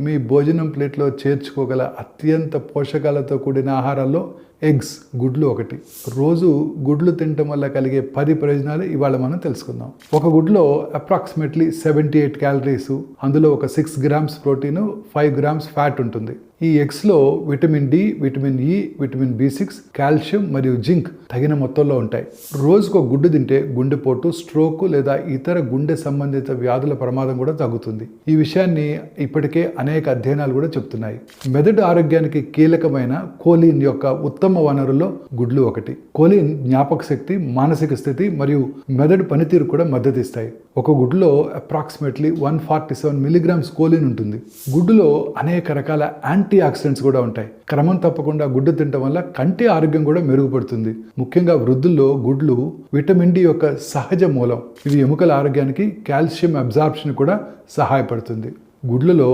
మీ భోజనం ప్లేట్లో చేర్చుకోగల అత్యంత పోషకాలతో కూడిన ఆహారాల్లో ఎగ్స్, గుడ్లు ఒకటి. రోజు గుడ్లు తినటం వల్ల కలిగే 10 ప్రయోజనాలు ఇవాళ మనం తెలుసుకుందాం. ఒక గుడ్లో అప్రాక్సిమేట్లీ 78 క్యాలరీస్, అందులో ఒక 6 గ్రామ్స్ ప్రోటీన్, 5 గ్రామ్స్ ఫ్యాట్ ఉంటుంది. ఈ ఎగ్స్లో vitamin D, vitamin E, vitamin B6, calcium మరియు జింక్ తగిన మొత్తంలో ఉంటాయి. రోజుకు ఒక గుడ్డు తింటే గుండెపోటు, స్ట్రోక్ లేదా ఇతర గుండె సంబంధిత వ్యాధుల ప్రమాదం కూడా తగ్గుతుంది. ఈ విషయాన్ని ఇప్పటికే అనేక అధ్యయనాలు కూడా చెప్తున్నాయి. మెదడు ఆరోగ్యానికి కీలకమైన కోలిన్ యొక్క ఉత్తమ వనరుల్లో గుడ్లు ఒకటి. కోలిన్ జ్ఞాపక శక్తి, మానసిక స్థితి మరియు మెదడు పనితీరు కూడా మద్దతిస్తాయి. ఒక గుడ్డులో అప్రాక్సిమేట్లీ 147 మిలీగ్రామ్స్ కోలిన్ ఉంటుంది. గుడ్డులో అనేక రకాల యాంటీ ఆక్సిడెంట్స్ కూడా ఉంటాయి. క్రమం తప్పకుండా గుడ్డు తినటం వల్ల కంటి ఆరోగ్యం కూడా మెరుగుపడుతుంది. ముఖ్యంగా వృద్ధుల్లో గుడ్లు విటమిన్ డి యొక్క సహజ మూలం. ఇవి ఎముకల ఆరోగ్యానికి, కాల్షియం అబ్జార్ప్షన్ కూడా సహాయపడుతుంది. గుడ్లలో